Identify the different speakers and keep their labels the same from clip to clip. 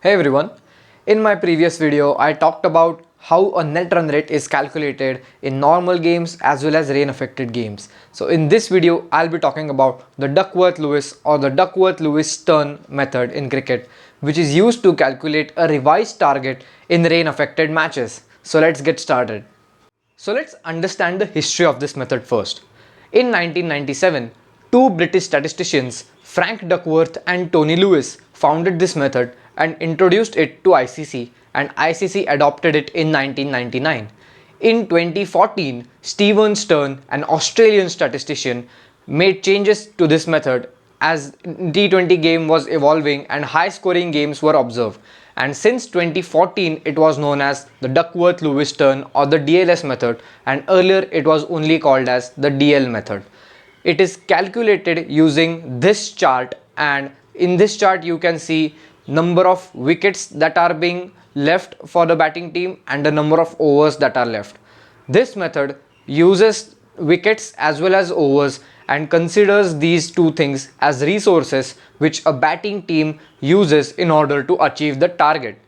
Speaker 1: Hey everyone, in my previous video I talked about how a net run rate is calculated in normal games as well as rain affected games. So in this video I'll be talking about the Duckworth-Lewis or the Duckworth-Lewis-Stern method in cricket, which is used to calculate a revised target in rain affected matches. So let's get started. So let's understand the history of this method first. In 1997, two British statisticians, Frank Duckworth and Tony Lewis, founded this method and introduced it to ICC, and ICC adopted it in 1999. In 2014, Stephen Stern, an Australian statistician, made changes to this method as T20 game was evolving and high scoring games were observed, and since 2014 it was known as the Duckworth-Lewis-Stern or the DLS method, and earlier it was only called as the DL method. It is calculated using this chart, and in this chart you can see number of wickets that are being left for the batting team and the number of overs that are left. This method uses wickets as well as overs and considers these two things as resources which a batting team uses in order to achieve the target.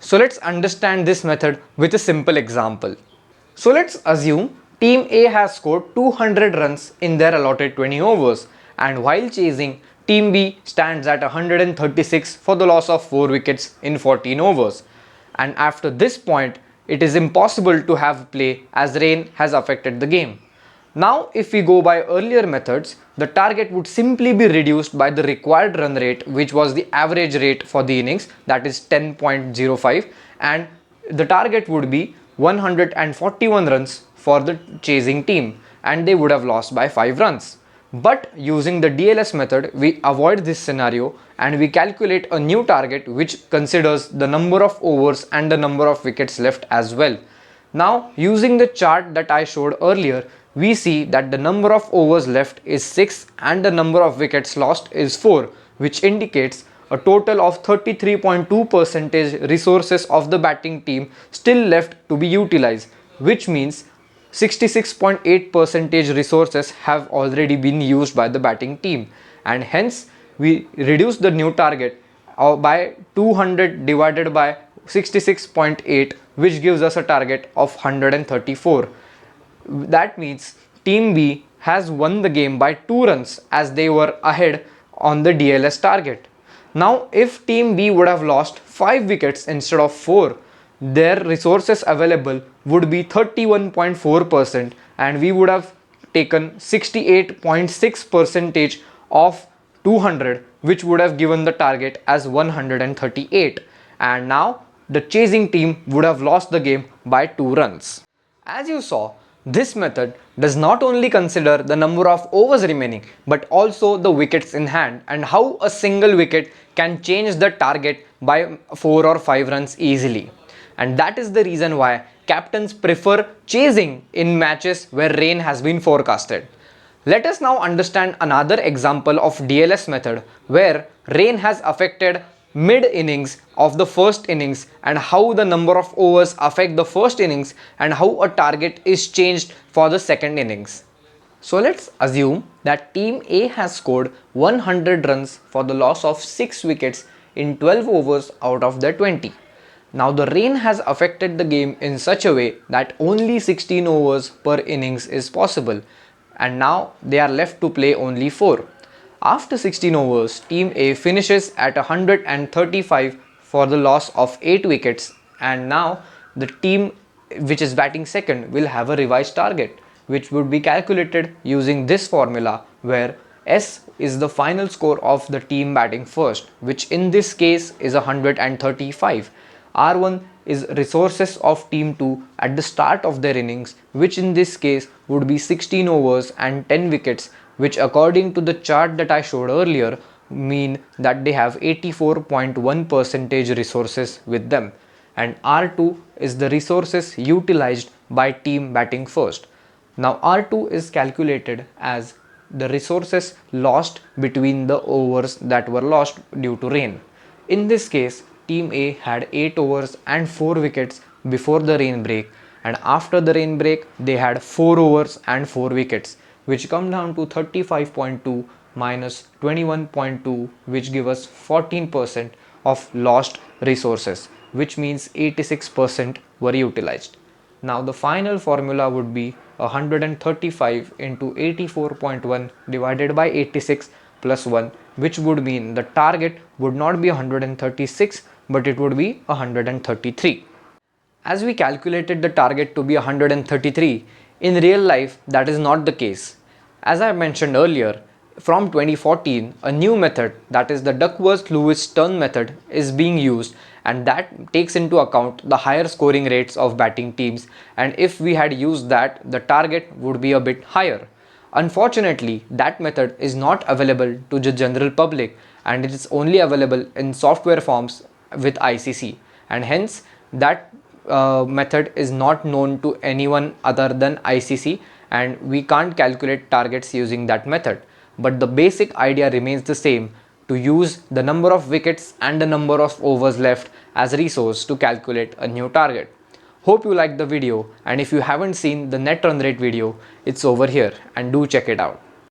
Speaker 1: So let's understand this method with a simple example. So let's assume Team A has scored 200 runs in their allotted 20 overs, and while chasing, Team B stands at 136 for the loss of 4 wickets in 14 overs. And after this point, it is impossible to have play as rain has affected the game. Now if we go by earlier methods, the target would simply be reduced by the required run rate, which was the average rate for the innings, that is 10.05, and the target would be 141 runs for the chasing team, and they would have lost by 5 runs. But using the DLS method, we avoid this scenario and we calculate a new target which considers the number of overs and the number of wickets left as well. Now using the chart that I showed earlier, we see that the number of overs left is 6 and the number of wickets lost is 4, which indicates a total of 33.2% resources of the batting team still left to be utilized, which means 66.8% resources have already been used by the batting team, and hence we reduce the new target by 200 divided by 66.8, which gives us a target of 134. That means Team B has won the game by 2 runs as they were ahead on the DLS target. Now if Team B would have lost 5 wickets instead of 4, their resources available would be 31.4%, and we would have taken 68.6% of 200, which would have given the target as 138, and now the chasing team would have lost the game by 2 runs. As you saw, this method does not only consider the number of overs remaining but also the wickets in hand and how a single wicket can change the target by 4 or 5 runs easily. And that is the reason why captains prefer chasing in matches where rain has been forecasted. Let us now understand another example of DLS method where rain has affected mid innings of the first innings and how the number of overs affect the first innings and how a target is changed for the second innings. So let's assume that Team A has scored 100 runs for the loss of 6 wickets in 12 overs out of their 20. Now the rain has affected the game in such a way that only 16 overs per innings is possible, and now they are left to play only 4. After 16 overs, Team A finishes at 135 for the loss of 8 wickets, and now the team which is batting second will have a revised target, which would be calculated using this formula where S is the final score of the team batting first, which in this case is 135. R1 is resources of Team 2 at the start of their innings, which in this case would be 16 overs and 10 wickets, which according to the chart that I showed earlier mean that they have 84.1% resources with them. And R2 is the resources utilized by team batting first. Now R2 is calculated as the resources lost between the overs that were lost due to rain. In this case, Team A had 8 overs and 4 wickets before the rain break, and after the rain break they had 4 overs and 4 wickets, which come down to 35.2 minus 21.2, which give us 14% of lost resources, which means 86% were utilized. Now the final formula would be 135 into 84.1 divided by 86 plus 1, which would mean the target would not be 136 but it would be 133. As we calculated the target to be 133, in real life that is not the case. As I mentioned earlier, from 2014, a new method, that is the Duckworth-Lewis turn method, is being used, and that takes into account the higher scoring rates of batting teams, and if we had used that, the target would be a bit higher. Unfortunately, that method is not available to the general public and it is only available in software forms with ICC, and hence that method is not known to anyone other than ICC, and we can't calculate targets using that method. But the basic idea remains the same, to use the number of wickets and the number of overs left as resource to calculate a new target. Hope you liked the video, and if you haven't seen the net run rate video, it's over here and do check it out.